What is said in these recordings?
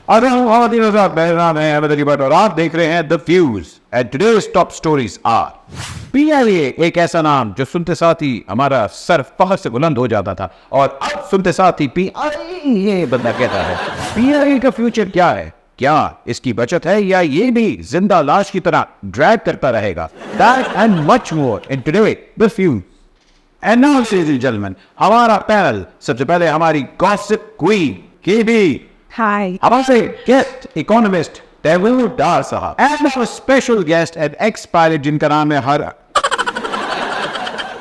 मेरा नाम है अहमद अली भट्ट और आप देख रहे हैं the fuse and today's top stories are PIA. एक ऐसा नाम जो सुनते साथ ही हमारा सर फखर से बुलंद हो जाता था और अब सुनते साथ ही पीआईए बंदा कहता है। पीआईए का फ्यूचर क्या है? क्या इसकी बचत है या ये भी जिंदा लाश की तरह ड्रैग करता रहेगा? That and much more in today the Fuse. And now, ladies and gentlemen, हमारा पैनल सबसे पहले हमारी गॉसिप क्वीन केबी, Hi. हमारे गेस्ट इकोनॉमिस्ट तैमूर डार साहब, and special guest and x pilot जिनका नाम है हर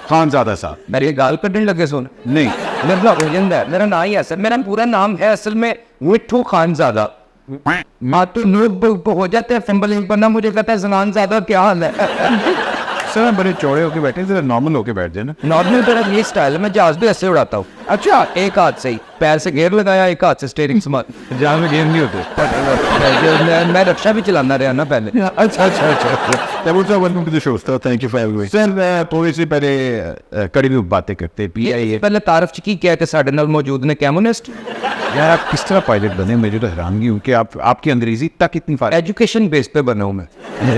खानजादा साहब। मेरी गाल कटने लगे सुन। नहीं, मेरा नाम ही है सर, मेरा पूरा नाम है असल में मिट्ठू खानजादा। माँ तो लोग हो जाते हैं फंबलिंग करना, मुझे कहता है जनान ज्यादा क्या हाल है। सर बड़े चौड़े होके बैठे, जरा नॉर्मल होके बैठ जाए ना। नॉर्मल मेरा ये स्टाइल है, मैं जहाज भी ऐसे उड़ाता हूँ। अच्छा, एक हाथ से ही पैर से घेर लगाया, एक हाथ से स्टीयरिंग संभाल। जहाँ में गेम नहीं होते। मैं रक्षा भी चलाना रहा ना पहले। अच्छा। तैमूर साहब, welcome to the show. Thank you for having me. Sir थोड़ी सी पहले कड़ी में बातें करते हैं पीआईए। पहले तारफ ची क्या कि साढ़े नाल मौजूद ने कम्युनिस्ट। यार आप किस तरह पायलट बने? मुझे तो हैरानगी हूँ कि आपकी अंग्रेजी तक इतनी फार एजुकेशन बेस पे बना हूँ मैं।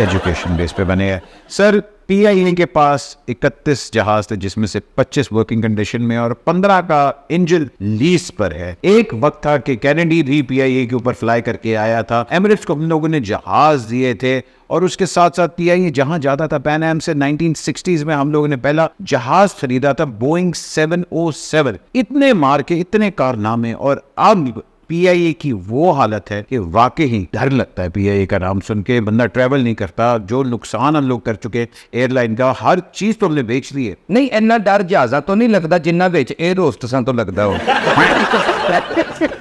एजुकेशन बेस पे बने हैं सर। पीआईए के पास 31 जहाज थे जिसमें से 25 वर्किंग कंडीशन में और 15 का इंजन लीज पर है। एक वक्त था कि कैनेडी भी पीआईए के ऊपर फ्लाई करके आया था। एमिरेट्स को हम लोगों ने जहाज दिए थे और उसके साथ साथ पीआईए जहां जाता था पैन एम से 1960s में हम लोगों ने पहला जहाज खरीदा था, बोइंग 707। इतने मार के इतने कारनामे, और अब पीआईए की वो हालत है कि वाकई ही डर लगता है। पीआईए का नाम सुन के बंदा ट्रैवल नहीं करता। जो नुकसान हम लोग कर चुके एयरलाइन का, हर चीज तो हमने बेच ली है। नहीं, इन्ना डर जहाजा तो नहीं लगता जिन्ना बेच एयर होस्टेसां तो लगता हो।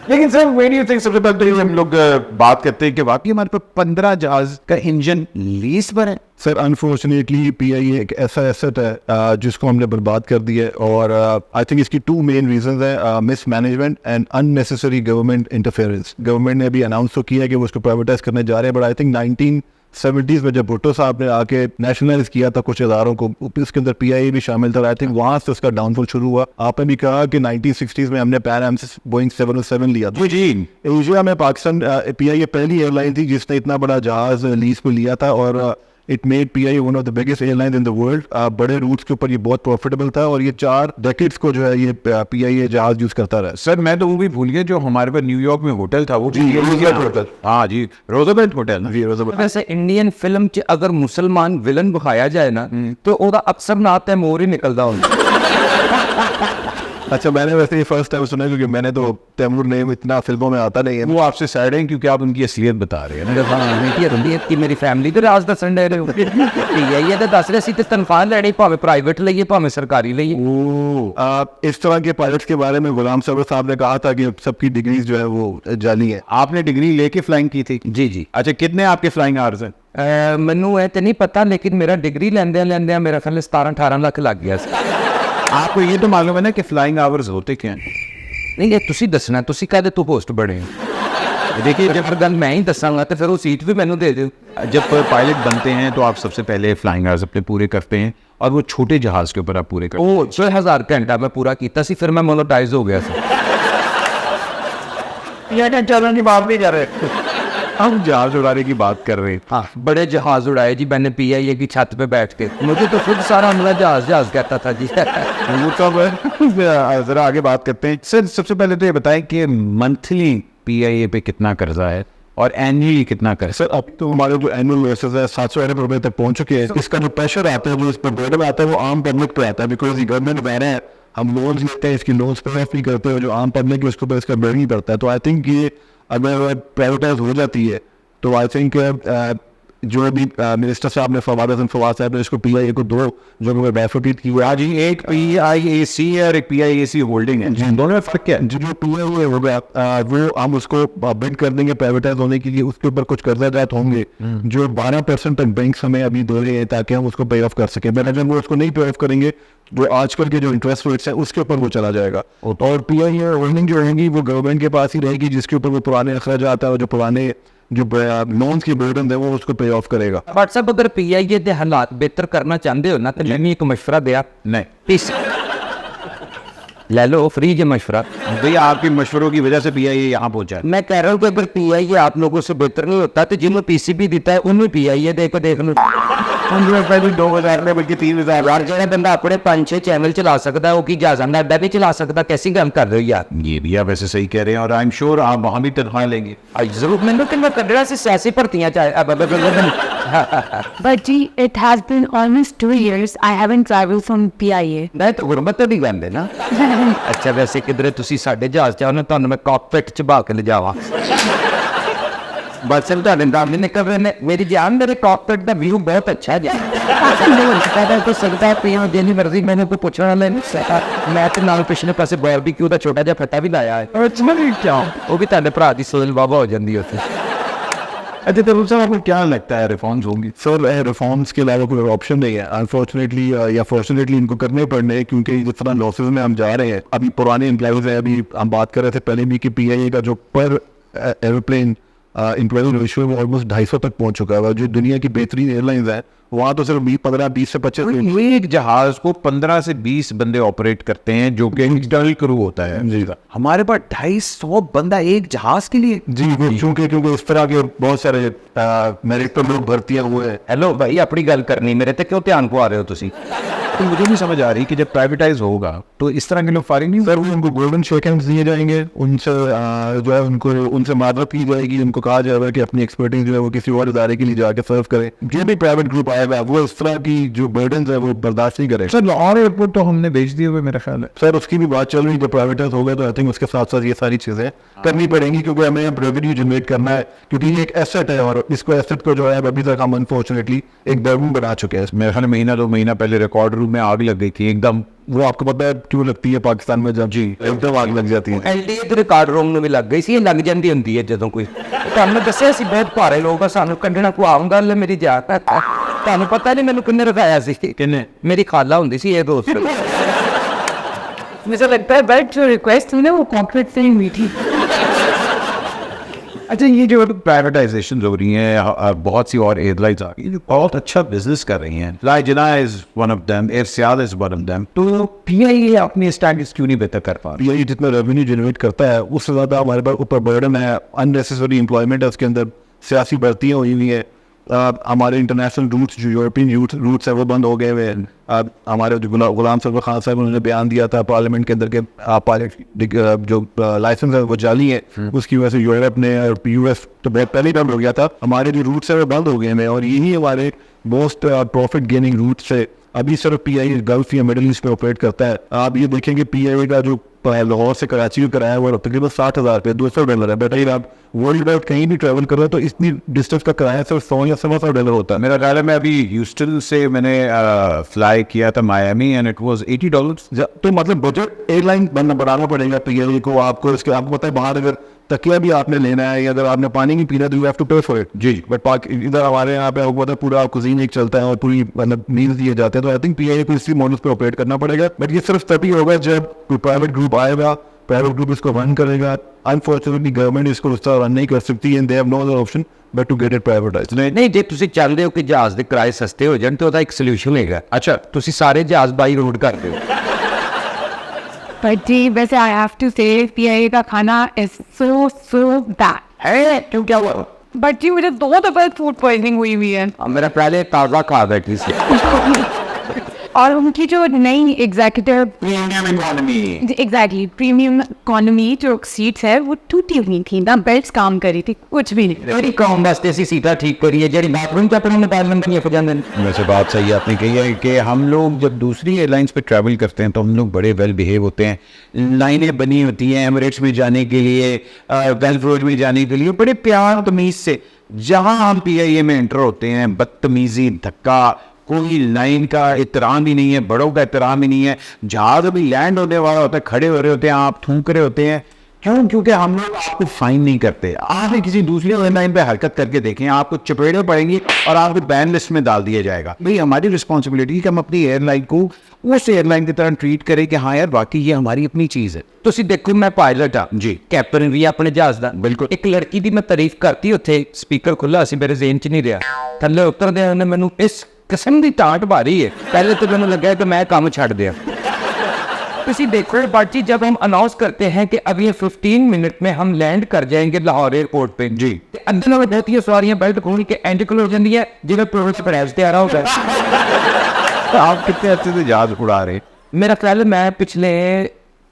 लेकिन सर व्हेन यू थिंक, सबसे पहले हम लोग बात करते हैं कि वाकई हमारे पास 15 जहाज का इंजन लीज पर है। सर अनफॉर्चुनेटली पीआईए एक ऐसा एसेट है जिसको हमने बर्बाद कर दिया है, और आई थिंक इसकी 2 मेन रीजंस हैं, miss management and unnecessary government interference. Government ने अभी अनाउंस तो किया है कि वो उसको प्राइवेटाइज करने जा रहे हैं, बट आई थिंक 1970s में जब भुट्टो साहब ने आके नेशनलाइज किया था कुछ इदारों को, उसके अंदर पीआईए भी शामिल था। आई थिंक वहां से उसका डाउनफॉल शुरू हुआ। आपने भी कहा कि 1960s में हमने पैन एम से बोइंग 707 लिया था। एशिया में पाकिस्तान पीआईए पहली एयरलाइन थी जिसने इतना बड़ा जहाज लीज पे लिया था, और it made PIA one of the biggest airline in the world. बड़े रूट्स के ऊपर ये बहुत प्रॉफिटेबल था, और ये 4 डेकेड्स को जो है ये पीआईए जहाज यूज करता रहा। सर मैं तो वो भी भूल गया जो हमारे पास न्यूयॉर्क में होटल था, वो जी, रोजवेल्ट होटल। हाँ जी, रोजवेल्ट होटल। जी, रोजवेल्ट। वैसे इंडियन फिल्म च अगर मुसलमान विलन दिखाया जाए ना तो ओदा अक्सर ना तैमूर ही निकलता होता। अच्छा, मैंने वैसे ये फर्स्ट टाइम सुना क्योंकि मैंने तो तैमूर नेम इतना फिल्मों में आता नहीं है। वो आपसे सैड है क्योंकि आप उनकी असलियत बता रहे हैं ना। कि मेरी फैमिली तो राज दसन डे रहे हो। ये तो दस रहे सी ते तनख्वाह लेनी, भावे प्राइवेट लइए भावे सरकारी लइए। इस तरह के पायलट्स के बारे में गुलाम सबर साहब ने कहा था कि सबकी डिग्रीज जो है वो जाली है। आपने डिग्री लेके फ्लाइंग की थी? जी। अच्छा, कितने आपके फ्लाइंग आवर्स हैं? मैनू है तो नहीं पता, लेकिन मेरा डिग्री लेंदे मेरा ख्याल 17-18 लाख लग गया। आपको ये तो मालूम है ना कि फ्लाइंग आवर्स होते क्या हैं? नहीं, ये तुसी दसना, तुसी कहते तू होस्ट बने। देखिए, जब गल मैं ही दसांगा तो फिर वो सीट भी मैनू दे दो। जब पायलट बनते हैं तो आप सबसे पहले फ्लाइंग आवर्स अपने पूरे करते हैं, और वो छोटे जहाज के ऊपर आप पूरे करते हैं। 6000 घंटा मैं पूरा किया सी, फिर मैं मोनेटाइज हो गया। चलन की बात नहीं कर रहे, हम जहाज उड़ाने की बात कर रहे हैं। हाँ, बड़े जहाज उड़ाए जी मैंने पीआईए की छत पे बैठ के। मुझे तो खुद सारा हमला जहाज कहता था जी। वो तो जरा आगे बात करते हैं। सर सबसे पहले तो ये बताएं कि मंथली पीआईए पे कितना कर्जा है और एनुअली कितना कर्जा? सर अब तो हमारे जो एनुअल वर्सेस है 700 अरब रुपए तक पहुंच चुके हैं। इसका जो प्रेशर आता है वो इस पर बर्डन आता है, वो आम पब्लिक पे आता है, बिकॉज ये गवर्नमेंट बैन है। हम लोन्स लेते हैं, इसकी लोन्स पे नहीं करते हो, जो आम पब्लिक है उसके ऊपर इसका बर्डन ही पड़ता है। तो आई थिंक ये अगर प्राइवेटाइज हो जाती है तो आई थिंक जो अभी मिनिस्टर साहब ने फवाद साहब ने इसको पीआईए को 2 जो बैफिट की हुई आज ही एक पीआईएसी और एक पीआईएसी होल्डिंग है, दोनों में फर्क क्या है? जो 2 है वो हम उसको बिड कर देंगे प्राइवेटाइज होने के लिए, उसके ऊपर कुछ कर्जा जात होंगे जो 12% तक बैंक हमें अभी दे रहे हैं ताकि हम उसको पे ऑफ कर सके। बट अगर वो उसको नहीं पे ऑफ करेंगे, जो आजकल के जो इंटरेस्ट रेट्स हैं उसके ऊपर वो चला जाएगा, और पीआईए होल्डिंग जो रहेंगी वो गवर्नमेंट के पास ही रहेगी, जिसके ऊपर वो पुराने अखराजात है और जो पुराने जो लोन्स की बर्डन है वो उसको पे ऑफ करेगा। व्हाट्सएप अगर पीआईए के हालात बेहतर करना चाहते हो ना तो मैं एक मशवरा दिया। नहीं, ले लो फ्री जो मशवरा। भैया आपके मशवरों की वजह से PIA यहाँ पहुंचा है। मैं कह रहा हूँ कि अगर PIA आप लोगों से बेहतर नहीं होता तो जिन्हें PCB देता है उन्हें PIA देखो देख लो। 2000 में बल्कि 3000 यार जो बंदा अपने 5-6 चैनल चला सकता है वो की जहाज़ अड्डा भी चला सकता, कैसी गल कर रहे हो यार। ये भी आप वैसे सही कह रहे हैं और आई एम श्योर आप वहाँ भी तनख्वाह लेंगे। जरूर मैंने कि मैं कन्नड़ा से सियासी भर्तियाँ But gee, it has been almost 2 years I haven't traveled from PIA. मैं तो गुरबत नहीं कहते ना। अच्छा वैसे किधरे तुसी साढ़े जहाज चाहो ना तुहानू मैं कॉकपिट च बहा के ले जावा। बस तुहाडे दाम नहीं निकल रहे ने। मेरी जान मेरे कॉकपिट का व्यू बहुत अच्छा है यार। तो सकता है पिया जिन्नी मर्जी मैंने कोई पूछने वाला नहीं। मैं तो नाल पिछले पासे बारबीक्यू दा छोटा जिहा फट्टा भी लाया है। वो भी तुहाडे भरा दी सोल बाबा हो जांदी उत्थे। अच्छा तो साहब आपको क्या लगता है रिफॉर्म्स होंगी? सर रिफॉर्म्स के अलावा कोई ऑप्शन नहीं है अनफॉर्चुनेटली या फॉर्चुनेटली इनको करने पड़ने हैं, क्योंकि जिस तरह लॉसेज में हम जा रहे हैं। अभी पुराने एम्प्लॉयज हैं, अभी हम बात कर रहे थे पहले भी कि PIA का जो पर एरोप्लेन एम्प्लॉयज रेशियो है वो ऑलमोस्ट 250 तक पहुंच चुका है। जो दुनिया की बेहतरीन एयरलाइंस है वहाँ तो सिर्फ 20 से 25 एक जहाज को 15 से 20 बंदे ऑपरेट करते हैं जो कि इंटरनल क्रू होता है। जी हमारे पास 250 बंदा एक जहाज के लिए। जी क्योंकि इस तरह के बहुत सारे मेरिट पर लोग भर्तियां हुए हैं। हेलो भाई अपनी गल करनी मेरे ते क्यों ध्यान पवा रहे हो तुसी? तो मुझे नहीं समझ आ रही कि जब प्राइवेटाइज होगा तो इस तरह के लोग फारिग नहीं सर वो उनको गोल्डन शेक हैंड्स दिए जाएंगे, उनसे जो है उनसे मादरत की जाएगी, उनको कहा जाएगा कि अपनी एक्सपर्टीज जो है वो किसी और इदारे के लिए जाके सर्व करें। जो भी प्राइवेट ग्रुप आएगा वो इस तरह की जो बर्डन है वो बर्दाश्त नहीं करे। सर लाहौर एयरपोर्ट तो हमने बेच दिए हुए मेरा ख्याल है। सर उसकी भी बात चल रही है, जब प्राइवेटाइज होगा तो आई थिंक उसके साथ साथ ये सारी चीजें करनी पड़ेंगी, क्योंकि हमें अब रेवेन्यू जनरेट करना है, क्योंकि ये एक एसेट है और इसको एसेट को जो है अभी तक हम अनफॉर्चुनेटली एक बर्डन बना चुके हैं। मेरे ख्याल महीना 2 महीना पहले रिकॉर्ड रूम में आग लग गई थी एकदम। वो आपको पता है क्यों लगती है पाकिस्तान में? जब जी एकदम आग लग जाती है। LDA ਦੇ ਰਿਕਾਰਡ ਰੂਮ ਨੂੰ ਵੀ ਲੱਗ ਗਈ ਸੀ। ਇਹ ਲੱਗ ਜਾਂਦੀ ਹੁੰਦੀ ਹੈ ਜਦੋਂ ਕੋਈ ਤੁਹਾਨੂੰ ਦੱਸਿਆ ਸੀ ਬਹੁਤ ਭਾਰੇ ਲੋਕ ਆ ਸਾਨੂੰ ਕੱਢਣਾ ਕੋ ਆਮ ਗੱਲ ਹੈ ਮੇਰੀ ਜਾਤ ਹੈ। ਤੁਹਾਨੂੰ ਪਤਾ ਨਹੀਂ ਮੈਨੂੰ ਕਿੰਨੇ ਰਖਾਇਆ ਸੀ? किन्ने? ਮੇਰੀ ਖਾਲਾ ਹੁੰਦੀ ਸੀ ਇਹ ਦੋਸਤ। मुझे लगता है बैठ जो रिक्वेस्ट हुई ना वो कॉर्पोरेट से ही हुई थी। अच्छा ये जो प्राइवेटाइजेशन हो रही हैं बहुत सी और एयरलाइंस आ गई जो बहुत अच्छा बिजनेस कर रही हैं। Fly Jinnah is one of them, air Sial is one of them. तो PIA अपनी स्टैंडर्ड्स क्यों नहीं बेहतर कर पा रही? ये जितना रेवेन्यू जनरेट करता है उससे ज़्यादा हमारे पास ऊपर बर्डन है, अननेसेसरी एम्प्लॉयमेंट है, उसके अंदर सियासी भर्तियाँ हुई हुई हैं। हमारे इंटरनेशनल रूट्स जो यूरोपियन रूट्स है वो बंद हो गए हुए हैं। हमारे जो गुलाम सरवर खान साहब उन्होंने बयान दिया था पार्लियामेंट के अंदर के पायलट जो लाइसेंस है वो जाली है, उसकी वजह से यूरोप ने और US तो पहले ही बंद हो गया था। हमारे जो रूट्स है वो बंद हो गए हैं और यही हमारे मोस्ट प्रॉफिट गेनिंग रूट्स है। अभी सिर्फ PIA गल्फ या मिडिल ईस्ट में ऑपरेट करता है। आप ये देखेंगे PIA का जो लाहौर से कराची का किराया वो तकरीबन $60,000 $200 है। बेटा आप वर्ल्ड वाइड कहीं भी ट्रैवल कर रहे हैं तो इतनी डिस्टेंस का किराया सिर्फ $100 या $100 होता है। मेरा ख्याल है मैं अभी ह्यूस्टन से मैंने फ्लाई किया था मायामी एंड इट वाज $80। तो मतलब बजट एयरलाइन बनाना पड़ेगा PIA को। आपको पता है बाहर अगर तकिया भी आपने लेना है या अगर आपने पानी नहीं पीना तो यू हैव टू पे फॉर इट। जी बट इधर हमारे यहाँ पे आपको पता है पूरा कुजीन एक चलता है और पूरी मतलब मील्स दिए जाते हैं। तो आई थिंक PIA को इसी मॉडल पे ऑपरेट करना पड़ेगा। बट ये सिर्फ तभी होगा जब कोई प्राइवेट ग्रुप आएगा, प्राइवेट ग्रुप इसको रन करेगा। अनफॉर्चुनेटली गवर्नमेंट इसको उस तरह रन नहीं कर सकती and they have no other option but to get it privatised. नहीं जे ਤੁਸੀਂ ਚਾਹੁੰਦੇ ਹੋ ਕਿ ਜਹਾਜ਼ ਦੇ ਕਿਰਾਏ ਸਸਤੇ ਹੋ ਜਾਣ ਤੇ ਉਹਦਾ ਇੱਕ ਸੋਲੂਸ਼ਨ ਹੈਗਾ। ਅੱਛਾ ਤੁਸੀਂ ਸਾਰੇ ਜਹਾਜ਼ ਬਾਈ ਰੋਡ ਕਰ ਦਿਓ। But जी वैसे I have to say PIA का खाना is so bad। है क्यों क्या हुआ? But जी मुझे 2 दफा फूड पॉइजनिंग हुई हुई है। मेरा पहले ताज़ा खा बैठी थी। और उनकी जो नई executive premium economy exactly premium economy जो सीट्स है वो टूटी हुई थी ना, बेल्ट काम करी थी कुछ भी नहीं। मेरी कौन वास्ते सी सीटा ठीक करी है जेडी बाथरूम च अपने पार्लियामेंट में हो जाते हैं। वैसे बात सही आपने कही है कि हम लोग जब दूसरी एयरलाइंस पे ट्रैवल करते हैं तो हम लोग बड़े वेल बिहेव होते हैं। लाइनें बनी होती हैं एमिरेट्स में जाने के लिए, गल्फ रोड में जाने के लिए, बड़े प्यार तमीज़ से। जहाँ हम PIA में एंटर होते हैं बदतमीज़ी, धक्का, कोई लाइन का एहतराम ही नहीं है, बड़ों का एहतराम ही नहीं है। जहाज अभी लैंड होने वाला होता है, खड़े हो रहे होते हैं, आप थूक रहे होते हैं। क्यों? क्योंकि हम लोग आपको फाइन नहीं करते। आप किसी दूसरी एयरलाइन पे हरकत करके देखें, आपको चपेड़े पड़ेंगी और आपको बैन लिस्ट में डाल दिया जाएगा। भाई हमारी रिस्पॉन्सिबिलिटी है कि हम अपनी एयरलाइन को उस एयरलाइन की तरह ट्रीट करें कि हाँ यार वाकई ये हमारी अपनी चीज़ है। ਤੁਸੀਂ ਦੇਖੋ ਮੈਂ ਪਾਇਲਟ ਆ ਜੀ, ਕੈਪਟਨ ਵੀ ਆ ਆਪਣੇ ਜਹਾਜ਼ ਦਾ। ਬਿਲਕੁਲ ਇੱਕ ਲੜਕੀ ਦੀ ਮੈਂ ਤਾਰੀਫ ਕਰਤੀ, ਉੱਥੇ ਸਪੀਕਰ ਖੁੱਲਾ ਸੀ, ਮੇਰੇ ਜ਼ੇਨ 'ਚ ਨਹੀਂ ਰਿਹਾ। ਥੱਲੇ ਉਤਰਦੇ ਉਹਨੇ ਮੈਨੂੰ ਇਸ ਕਿਸਮ ਦੀ ਟਾਂਟ ਮਾਰੀ ਹੈ, ਪਹਿਲੇ ਤਾਂ ਮੈਨੂੰ ਲੱਗਿਆ ਕਿ ਮੈਂ ਕੰਮ ਛੱਡ ਦਿਆਂ। ਤੁਸੀਂ ਦੇਖੋ बाजी, जब हम अनाउंस करते हैं कि अब ये 15 मिनट में हम लैंड कर जाएंगे लाहौर एयरपोर्ट पे जी, अंदर में रहती है सवारियां बेल्ट खोल के एंड हो जाती है जिन्हें प्रोजेक्ट पर ते आ रहा होगा। तो आप कितने अच्छे से जहाज उड़ा रहे? मेरा ख्याल है मैं पिछले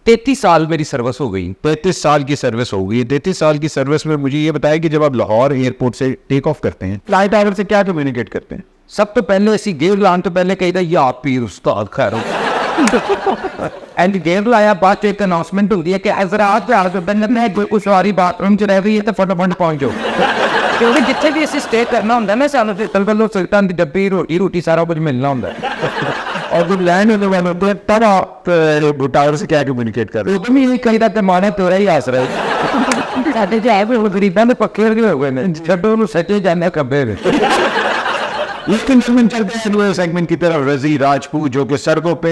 33 साल मेरी सर्विस हो गई। 33 साल की सर्विस हो गई है। 33 साल की सर्विस में मुझे ये बताया कि जब आप लाहौर एयरपोर्ट से टेक ऑफ करते हैं, फ्लाइट आवर से क्या कम्युनिकेट करते हैं? सब तो पहले ਅਸੀਂ ਗੇਰ ਲਾਉਣ ਤੋਂ ਪਹਿਲੇ ਕਹੀਦਾ ਯਾ ਪੀਰ ਉਸਤਾਦ ਖੈਰੋ एंड गेयर लाया बाद एक अनाउंसमेंट होती है कि हजरात ध्यान से बंद है कोई सवारी बाथरूम च रह गई है तो फटाफट पहुंच जाओ, क्योंकि जिथे भी असं स्टे करना होंगे ना सानू तलबलो सिगटां दी डब्बी रोटी सारा कुछ मिलना होंगे और जब लैंड होने वाले होते हैं तब आप टावर से क्या कम्युनिकेट कर रहे उदम ही कई दा माने तोरा ही आस रहे साडे जो है वो गरीबां दे पक्के लगे हुए ने छड्डो नु सच्चे जाने कब्बे लेकिन चलते सेगमेंट की तरफ रजी राजपूत जो कि सड़कों पे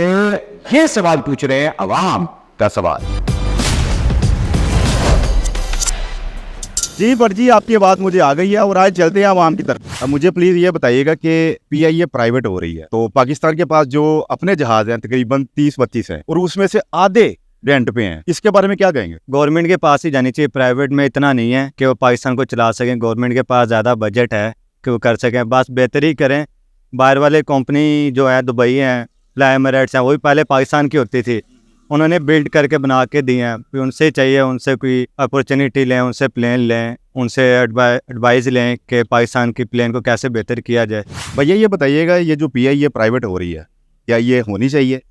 ये सवाल पूछ रहे हैं, अवाम का सवाल। जी बट जी आपकी बात मुझे आ गई है और आज चलते हैं आवाम की तरफ। अब मुझे प्लीज ये बताइएगा कि पीआईए प्राइवेट हो रही है तो पाकिस्तान के पास जो अपने जहाज हैं तकरीबन 30-32 हैं और उसमें से आधे रेंट पे हैं, इसके बारे में क्या कहेंगे? गवर्नमेंट के पास ही जानी चाहिए, प्राइवेट में इतना नहीं है कि वो पाकिस्तान को चला सकें। गवर्नमेंट के पास ज़्यादा बजट है कि वो कर सकें, बस बेहतरी करें। बाहर वाले कंपनी जो है दुबई हैं, फ्लाई एमिरेट्स हैं, वो भी पहले पाकिस्तान की होती थी, उन्होंने बिल्ड करके बना के दिए हैं। फिर उनसे चाहिए उनसे कोई अपॉर्चुनिटी लें, उनसे प्लेन लें, उनसे एडवाइस लें कि पाकिस्तान की प्लेन को कैसे बेहतर किया जाए। भैया ये बताइएगा ये जो पीआईए प्राइवेट हो रही है क्या ये होनी चाहिए?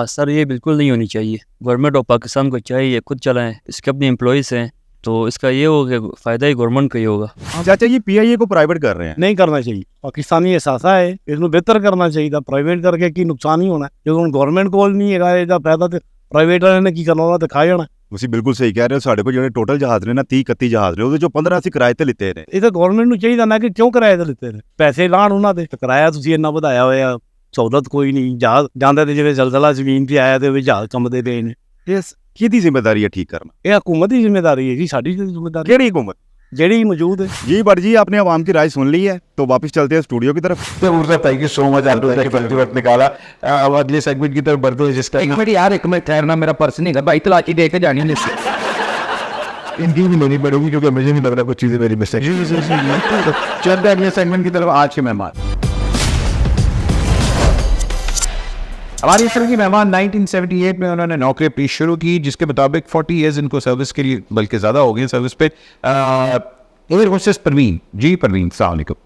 सर ये बिल्कुल नहीं होनी चाहिए। गवर्नमेंट ऑफ पाकिस्तान को चाहिए खुद चलाएं, इसके अपने एम्प्लॉयज़ हैं तो इसका ये होगा फ़ायदा ही गवर्नमेंट का ही होगा। चाचा ये पीआईए को प्राइवेट कर रहे हैं, नहीं करना चाहिए। पाकिस्तानी एहसासा है इसमें बेहतर करना चाहिए था, प्राइवेट करके की नुकसान ही होना है क्योंकि गवर्नमेंट कोल नहीं है फायदा तो प्राइवेट वाले ने की करना होना तो खा जाना। ਤੁਸੀਂ ਬਿਲਕੁਲ ਸਹੀ ਕਹਿ ਰਹੇ ਹੋ। ਸਾਡੇ ਕੋਲ ਜਿਹੜੇ ਟੋਟਲ ਜਹਾਜ਼ ਨੇ ਨਾ 30-31 ਜਹਾਜ਼ ਨੇ ਉਹਦੇ ਚੋਂ 15 ਅਸੀਂ ਕਿਰਾਏ ਤੇ ਲਿੱਤੇ ਨੇ। ਇਹ ਤਾਂ ਗਵਰਨਮੈਂਟ ਨੂੰ ਚਾਹੀਦਾ ਨਾ ਕਿ ਕਿਉਂ ਕਿਰਾਏ ਤੇ ਲਿੱਤੇ ਨੇ, ਪੈਸੇ ਲਾਣ ਉਹਨਾਂ ਦੇ। ਕਿਰਾਇਆ ਤੁਸੀਂ ਇੰਨਾ ਵਧਾਇਆ ਹੋਇਆ, ਸਹੂਲਤ ਕੋਈ ਨਹੀਂ। ਜਹਾਜ਼ ਜਾਂਦੇ ਤੇ ਜਿਵੇਂ ਜ਼ਲਜ਼ਲਾ ਜ਼ਮੀਨ ਤੇ ਆਇਆ ਤੇ ਵੀ ਜਹਾਜ਼ ਕੰਬਦੇ ਪਏ ਨੇ। ਇਸ ਕਿਹਦੀ ਜ਼ਿੰਮੇਵਾਰੀ ਹੈ ਠੀਕ ਕਰਨਾ? ਇਹ ਹਕੂਮਤ ਦੀ ਜ਼ਿੰਮੇਵਾਰੀ ਹੈ ਜੀ, ਸਾਡੀ ਜ਼ਿੰਮੇਵਾਰੀ ਕਿਹੜੀ हुकूमत? ਜਿਹੜੀ मौजूद है। जी बट जी आपने आवाम की राय सुन ली है तो वापस चलते हैं स्टूडियो की तरफ। थैंक यू सो मच आपने वक्त निकाला। अब अगले सेगमेंट की तरफ बढ़ते हैं जिसका एक मिनट यार, एक मिनट ठहरना, मेरा पर्स नहीं है भाई, तलाशी दे के जानी है। इनकी भी लेनी पड़ेगी क्योंकि मुझे नहीं लग रहा कुछ चीज़ें मेरी मिस्टेक। चलते हैं अगले सेगमेंट की तरफ। आज के मेहमान हमारी फिल्म की मेहमान 1978 में उन्होंने नौकरी अपनी शुरू की, जिसके मुताबिक 40 ईयर्स इनको सर्विस के लिए बल्कि ज़्यादा हो गई सर्विस पे। एयर होस्टेस परवीन जी, परवीन अस्सलाम वालेकुम।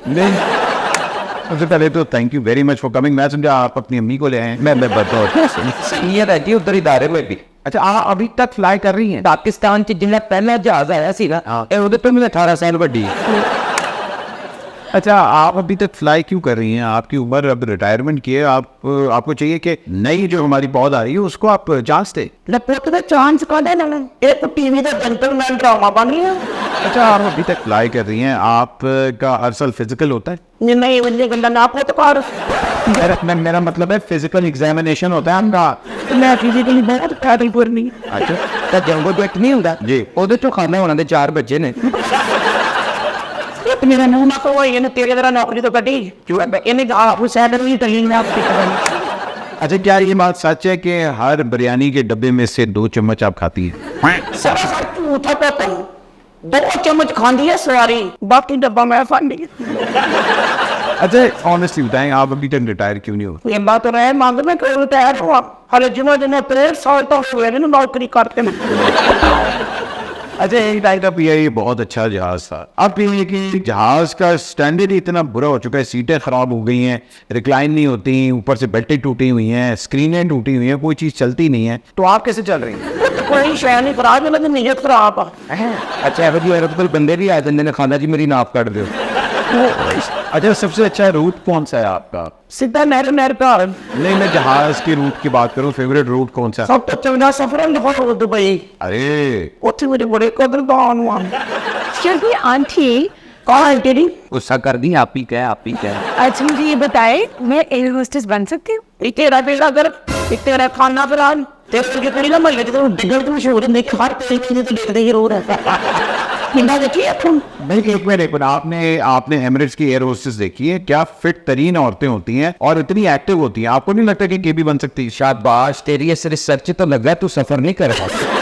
नहीं, सबसे पहले तो thank you very much for coming. मैं समझा आप अपनी अम्मी को ले आए। मैं बताऊँ सीनियर है जी उधर इदारे में भी। अच्छा, आप अभी तक फ्लाई कर रही हैं? पाकिस्तान च जिन्हें पहला जहाज आया सी ना ਉਹਦੇ ਤੋਂ ਵੀ 18 साल ਵੱਡੀ है। अच्छा, आप अभी तक फ्लाई क्यों कर रही हैं? आपकी उम्र अब रिटायरमेंट की है, आपको चाहिए कि नई जो हमारी पौध आ रही है उसको आप चांस दे। चांस को दे ना, एक टीवी का जेंटलमैन ड्रामा बन गया। अच्छा, आप अभी तक फ्लाई कर रही हैं, आपका हर साल फिजिकल होता है? नहीं मुझे गंदा ना पड़े तो मेरा मतलब है फिजिकल एग्जामिनेशन होता है आपका। मैं फिजिकली बहुत काबिल नहीं। अच्छा, ਤਾਂ ਜੰਗੋ ਜੈਕਟ ਨਹੀਂ ਹੁੰਦਾ जी, ਉਹਦੇ ਚੋਂ ਖਾਣੇ ਉਹਨਾਂ ਦੇ 4 ਬੱਚੇ ਨੇ। मेरा मुंह ना तो ये ना तेरे जरा नौकरी तो कटी क्यों है इन्हें आप सैलरी तक ना आप। अच्छा, क्या ये बात सच है कि हर बिरयानी के डब्बे में से 2 चम्मच आप खाती हैं? सरासर झूठा कहता हूँ, 2 चम्मच खाती है सारी, बाकी डब्बा मैं खाती। अच्छा, ऑनेस्टली बताएं, आप अभी तक रिटायर क्यों नहीं हो? ये बात तो रहे मांग में कोई रिटायर हुआ हर जिन्होंने 1.5 साल तो हुए ने नौकरी करते हैं। अच्छा, एक टाइम का पीआईए बहुत अच्छा जहाज था। अब पीआईए की जहाज का स्टैंडर्ड इतना बुरा हो चुका है, सीटें खराब हो गई हैं, रिक्लाइन नहीं होती, ऊपर से बेल्टें टूटी हुई हैं, स्क्रीनें टूटी हुई हैं, कोई चीज़ चलती नहीं है। तो आप कैसे चल रही हैं? कोई शय नहीं खराब है लेकिन नीयत खराब है। अच्छा ਇਹੋ ਜਿਹੇ कोई बंदे भी आए थे खाना जी मेरी नाप काट दो। अच्छा, सबसे अच्छा रूट कौन सा है आपका? सीधा नहर पर। नहीं, मैं जहाज के रूट की बात करूं, फेवरेट रूट कौन सा? सब तो चंगा सफर है बहुत दुबई। अरे उठे मेरे बड़े कदरदान हुआ। एक्सक्यूज मी आंटी, कौन है तेरी? गुस्सा कर दी आप ही क्या अच्छा मुझे ये बताए, मैं एयर होस्टेस बन सकती हूँ? तेरा बेटा अगर तेरा खाना पिलान तेरे की तेरी ना महल्ले तो डिगल तो मशहूर नहीं, हर तरीके से तो देखते ही रो रहता है। नहीं, एक मिनट, आपने एमिरेट्स की एयर होस्टेस देखी है? क्या फिट तरीन औरतें होती हैं और इतनी एक्टिव होती हैं, आपको नहीं लगता कि केबी बन सकती है? शाबाश, तेरी इस रिसर्च तो लगा तू सफर नहीं कर पाता।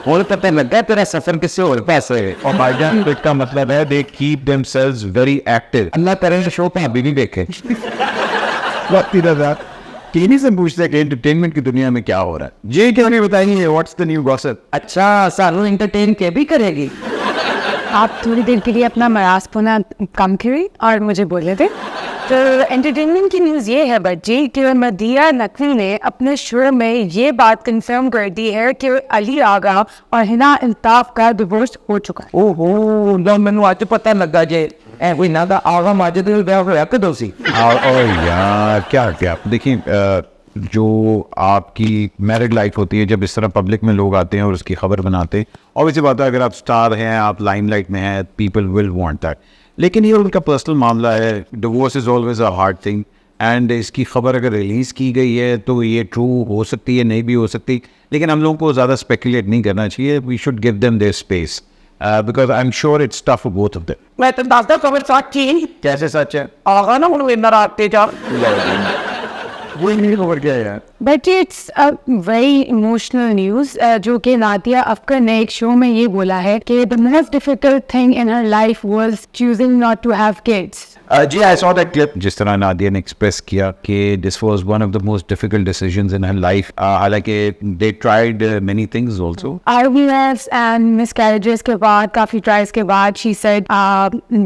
और पता लगा तेरा सफर किससे और पैसे है। और भाईजान, फिट का मतलब है they keep themselves very active. Allah तेरे शो पे अभी भी देखे। केनी से पूछते हैं कि एंटरटेनमेंट की दुनिया में क्या हो रहा है। जी क्या नहीं बताएंगे, व्हाट्स द न्यू गॉसिप? अच्छा, सानू एंटरटेन के भी करेगी। आप थोड़ी देर के लिए अपना मरास होना कम करें और मुझे बोले थे। तो एंटरटेनमेंट की न्यूज़ ये है बच्ची कि मदिया नकवी ने अपने शुरू में ये बात कंफर्म कर दी है कि अली आगा और हिना अल्ताफ का डिवोर्स हो चुका है। ओहो, लो मैनू आज पता लगा जे ए कोई ना दा आगा माजिद दे ब्याह होया कदों सी। और यार क्या देखिए, जो आपकी मैरिड लाइफ होती है, जब इस तरह पब्लिक में लोग आते हैं और उसकी खबर बनाते हैं, ऑब्वियसली बात है, अगर आप स्टार हैं, आप लाइमलाइट में हैं, पीपल विल वांट दैट। लेकिन ये उनका पर्सनल मामला है। Divorce is always a hard thing, and इसकी खबर अगर रिलीज़ की गई है तो ये ट्रू हो सकती है, नहीं भी हो सकती, लेकिन हम लोगों को ज़्यादा स्पेकुलेट नहीं करना चाहिए। We should give them their space because I am sure it's tough for both of them. मैं तो दादा खबर सच ही कैसे सच है? आगा ना हुन इन्ना राते जा वो नहीं खबर क्या है यार? But it's a very emotional news जो कि नादिया अफकर ने एक शो में ये बोला है कि the most difficult thing in her life was choosing not to have kids. जी, आई सॉ दैट क्लिप। जिस तरह नादिया ने एक्सप्रेस किया कि this was one of the most difficult decisions in her life, हालांकि they tried many things also. IVFs and miscarriages के बाद, काफ़ी ट्रायल्स के बाद, शी सेड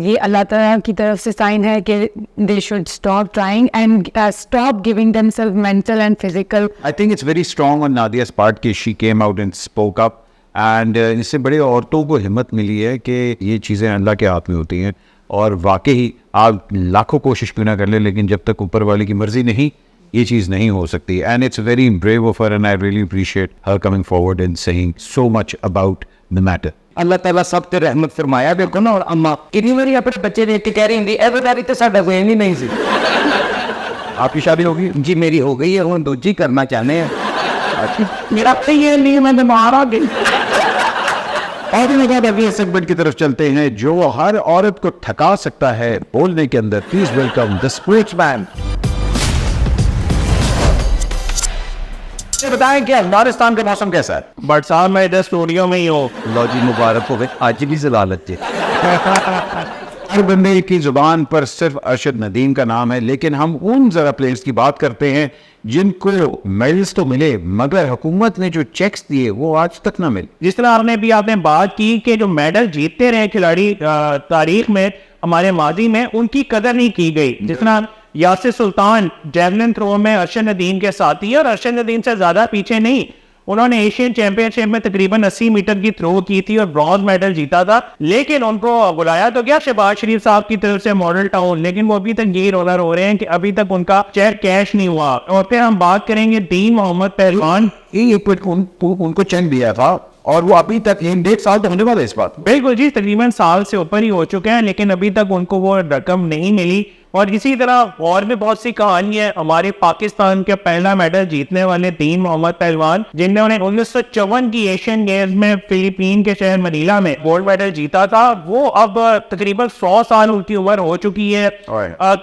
ये अल्लाह ताला की तरफ से साइन है कि they should stop trying and stop giving themselves mental and physical. I think it's very strong on Nadia's part कि she came out and spoke up, and इससे बड़े औरतों को हिम्मत मिली है कि ये चीज़ें अल्लाह के हाथ में होती हैं, और वाकई आप लाखों कोशिश क्यों ना कर ले, लेकिन जब तक ऊपर वाले की मर्जी नहीं, ये चीज़ नहीं हो सकती। And it's very brave of her, and I really appreciate her coming forward and saying so much about the matter. Allah ताला सब ते रहमत फरमाया। देखो ना, और अम्मा कितनी बारी अपने बच्चे देख के कह रही थी एवरी तो साडा कोई नहीं सी। आपकी शादी होगी? जी मेरी हो गई है, हम दूजी करना चाहते हैं। मेरा तो ये नहीं, मैं बीमार आ गई। और अभी सेगमेंट की तरफ चलते हैं जो हर औरत को थका सकता है बोलने के अंदर। Please welcome the sportsman. बताएं कि अफगानिस्तान का मौसम कैसा है? बट साहब मैं इधर स्टूडियो में ही हूँ। लो जी, मुबारक हो गए, आज भी जलालत जी। हर बंदे की जुबान पर सिर्फ अरशद नदीम का नाम है, लेकिन हम उन जरा प्लेयर्स की बात करते हैं जिनको मेडल्स तो मिले, मगर हुकूमत ने जो चेक्स दिए वो आज तक ना मिले। जिस तरह आपने बात की कि जो मेडल जीतते रहे खिलाड़ी तारीख में, हमारे माजी में, उनकी कदर नहीं की गई। जिस तरह यासिर सुल्तान जेवलिन थ्रो में अरशद नदीम के साथी, और अरशद नदीम से ज्यादा पीछे नहीं, उन्होंने एशियन चैंपियनशिप में तकरीबन 80 मीटर की थ्रो की थी और ब्रॉन्ज मेडल जीता था। लेकिन उनको बुलाया तो गया शहबाज शरीफ साहब की तरफ से मॉडल टाउन, लेकिन वो अभी तक ये रोलर हो रहे हैं कि अभी तक उनका चेक कैश नहीं हुआ। और फिर हम बात करेंगे दीन मोहम्मद पहलवान। उनको चेक दिया था और वो अभी तक 1.5 साल तो होने वाला है इस बात। बिल्कुल जी, तकरीबन साल से ऊपर ही हो चुके हैं, लेकिन अभी तक उनको वो रकम नहीं मिली। और इसी तरह और भी बहुत सी कहानी है। हमारे पाकिस्तान के पहला मेडल जीतने वाले दीन मोहम्मद पहलवान, जिन्होंने 1954 की एशियन गेम्स में फिलीपीन के शहर मनीला में गोल्ड मेडल जीता था, वो अब तकरीबन 100 साल उनकी उम्र हो चुकी है।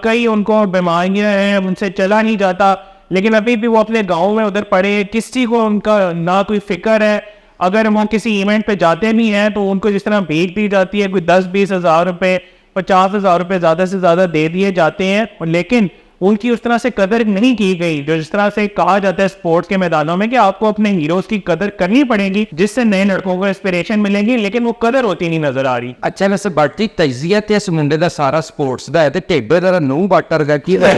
कई उनको बीमारियां हैं, उनसे चला नहीं जाता, लेकिन अभी भी वो अपने गाँव में उधर पड़े, किसी को उनका ना कोई फिक्र है। अगर वहाँ किसी इवेंट पे जाते भी हैं तो उनको जिस तरह भीख दी जाती है, कोई 10-20 हज़ार रुपये, 50 हज़ार रुपये ज़्यादा से ज़्यादा दे दिए जाते हैं, लेकिन उनकी उस तरह से कदर नहीं की गई। जो जिस तरह से कहा जाता है स्पोर्ट्स के मैदानों में कि आपको अपने हीरोज की कदर करनी पड़ेगी, जिससे नए लड़कों को इंस्पिरेशन मिलेगी, लेकिन वो कदर होती नहीं नजर आ रही। अच्छा, वैसे बढ़ती तजियत इस मुंडे दा सारा स्पोर्ट्स दा है ते टेबे जरा नू बाटर का की है।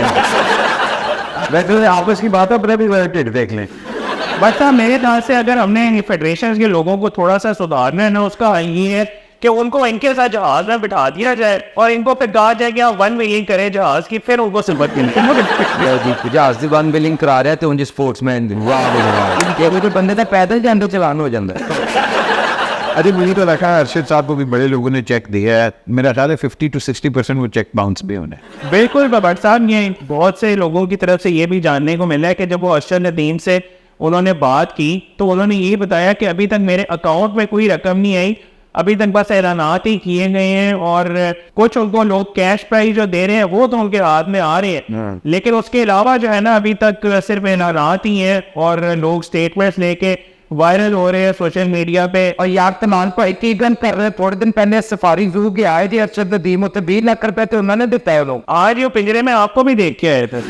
वैसे आपस की बात अपने भी देख लें। बट मेरे ख्याल से अगर हमने फेडरेशन के लोगों को थोड़ा सा सुधारना है ना, उसका हल ये है कि उनको इनके साथ जहाज में बिठा दिया जाए और इनको फिर कहा जाए कि आप 1 व्हीलिंग करें जहाज की, फिर उनको सिल्वर मिले। जहाज की 1 व्हीलिंग करा रहा है तो उनके स्पोर्ट्समैन के बंदे का पैदल जाने चलान हो जाता है। अरे मुझे तो लगा अरशद साहब को भी बड़े लोगों ने चेक दिया है, मेरा ख्याल है 50 to 60% वो चेक बाउंस भी होने। बिल्कुल भट्ट साहब, ये बहुत से लोगों की तरफ से ये भी जानने को मिला है कि जब वो अरशद नदीम से उन्होंने बात की तो उन्होंने ये बताया कि अभी तक मेरे अकाउंट में कोई रकम नहीं आई, अभी तक बस ऐलानात ही किए गए हैं, और कुछ उनको लोग कैश प्राइज जो दे रहे हैं वो तो उनके हाथ में आ रहे हैं, लेकिन उसके अलावा जो है ना अभी तक सिर्फ ऐलानात ही हैं और लोग स्टेटमेंट्स लेके वायरल हो रहे हैं सोशल मीडिया पे। और यार तमान को एक गन कर रहे, थोड़े दिन पहले सफारी जू के आए थे अरशद नदीम, उसे 20 लाख रुपए तो उन्होंने देता है लोग। आज ये पिंजरे में आपको भी देख के आए थे।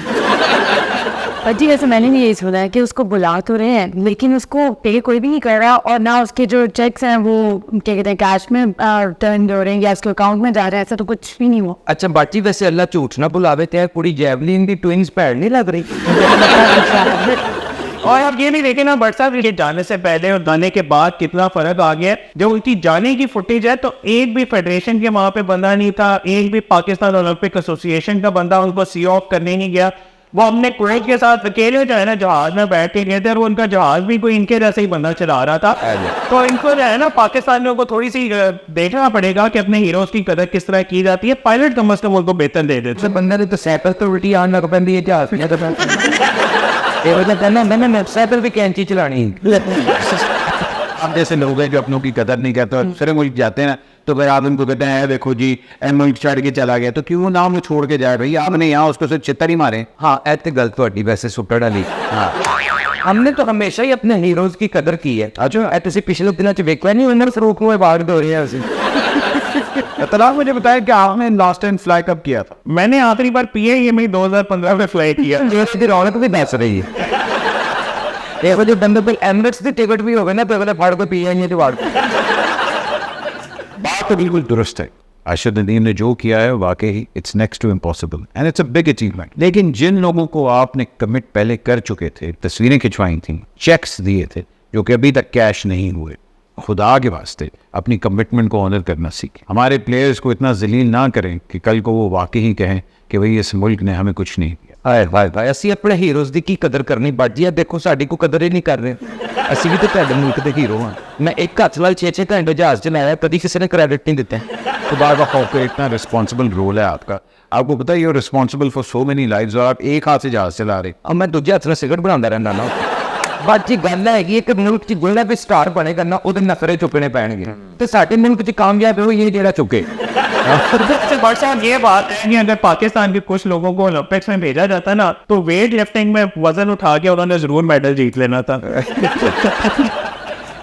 पर जी ऐसे मैंने भी यही सुना है कि उसको बुला तो रहे हैं लेकिन उसको पे कोई भी नहीं कर रहा, और ना उसके जो चेक्स हैं वो क्या कहते हैं कैश में टर्न हो रहे हैं या उसके अकाउंट में जा रहे हैं, ऐसा तो कुछ भी नहीं हुआ। अच्छा बाटी वैसे अल्लाह झूठ ना बुलावे, ते कुड़ी जैवलिन दी ट्विंस भैन नहीं लग रही। और आप ये भी देखें ना बट साहब, ये जाने से पहले और जाने के बाद कितना फर्क आ गया है। जो उनकी जाने की फुटेज है तो एक भी फेडरेशन के वहां पे बंदा नहीं था, एक भी पाकिस्तान ओलंपिक एसोसिएशन का बंदा उनको सी ऑफ करने नहीं गया। वो हमने कुवैत के साथ अकेले जो है ना जहाज में बैठ के गए थे, और वो उनका जहाज भी कोई इनके जैसे ही बंदा चला रहा था। तो इनको जो है ना पाकिस्तानियों को थोड़ी सी देखना पड़ेगा कि अपने हीरोज की कदर किस तरह की जाती है। पायलट कम अज कम उनको बेतन दे देते। बंदे ने तो साइकिल तो उल्टी आन लग पैंदी है जहाज में, तो ये मतलब कहना मैंने साइकिल भी कैंची चलानी। हम जैसे लोग हैं जो अपनों की कदर नहीं करते और दूसरे मुल्क जाते हैं ना, तो फिर आप उनको कहते हैं देखो जी मुल्क छोड़ के चला गया, तो क्यों ना हम छोड़ के जाए भाई, आपने यहाँ उसको सिर्फ चित्तर ही मारे। हाँ ऐसे गलत थोड़ी वैसे सुपर डाली। हाँ हमने तो हमेशा ही अपने हीरोज की कदर की है। अच्छा तुम पिछले दिनों च वेखा नहीं उन्होंने सरूक में बाहर हो रहे हैं। तलाक मुझे बताया कि आपने लास्ट टाइम फ्लाई कब किया था? मैंने आखिरी बार PIA में 2015 में फ्लाई किया। यूनिवर्सिटी रौनक भी बैस रही है। देखो जो बंदे पे एमिरेट्स की टिकट भी हो गए ना तो अगले फाड़ को PIA के फाड़। बात तो बिल्कुल दुरुस्त है। अरशद नदीम ने जो किया है वाकई it's next to impossible and it's a big achievement. लेकिन जिन लोगों को आपने कमिट पहले कर चुके थे, तस्वीरें खिंचवाई थी, चेक्स दिए थे जो कि अभी तक कैश नहीं हुए, खुदा के वास्ते अपनी कमिटमेंट को ऑनर करना सीखें। हमारे प्लेयर्स को इतना जलील ना करें कि कल को वो वाकई ही कहें कि भाई इस मुल्क ने हमें कुछ नहीं दिया। हाय हाय भाई ਅਸੀਂ ਆਪਣੇ ਹੀਰੋਜ਼ ਦੀ ਕੀ ਕਦਰ ਕਰਨੀ ਬਾਜੀ ਆ ਦੇਖੋ ਸਾਡੀ ਕੋ ਕਦਰ ਹੀ ਨਹੀਂ ਕਰ ਰਹੇ। ਅਸੀਂ ਵੀ ਤਾਂ ਤੁਹਾਡੇ ਮੁਲਕ ਦੇ ਹੀਰੋ ਹਾਂ। मैं एक हाथ वाल 6-6 घंटे जहाज चलाया, कभी किसी ने क्रेडिट नहीं देते। तो बार बार खौफ का इतना रिस्पॉन्सिबल रोल है आपका, आपको पता है you are responsible for so many lives और आप एक हाथ से जहाज चला रहे। अब मैं दूजे हाथ ਨਾਲ सिगरेट बनाਉਂਦਾ ਰਹਿੰਦਾ ਨਾ। ਬਾਜੀ ਗੱਲ ਹੈਗੀ ਇੱਕ ਮੁਲਕ 'ਚ ਗੁੱਲਾ ਵੀ ਸਟਾਰ ਬਣੇਗਾ ਨਾ ਉਹਦੇ ਨਖਰੇ ਚੁੱਕਣੇ ਪੈਣਗੇ ਤੇ ਸਾਡੇ ਮੁਲਕ 'ਚ ਕਾਮਯਾਬ ਹੋ ਇਹ ਜਿਹੜਾ ਚੁੱਕੇ। बट साहब ये बात है कि अगर पाकिस्तान के कुछ लोगों को ओलंपिक्स में भेजा जाता ना तो वेट लिफ्टिंग में वजन उठा के उन्होंने जरूर मेडल जीत लेना था।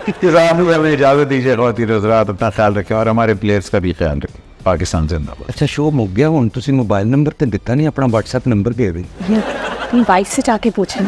इजाजत दीजिए हज़रात, अपना ख्याल रखें और हमारे प्लेयर्स का भी ख्याल रखें। पाकिस्तान जिंदाबाद। अच्छा शो मुक गया हूँ, तुम मोबाइल नंबर तो दिता नहीं, अपना WhatsApp नंबर दे रही तुम वाइफ से जाके पूछना।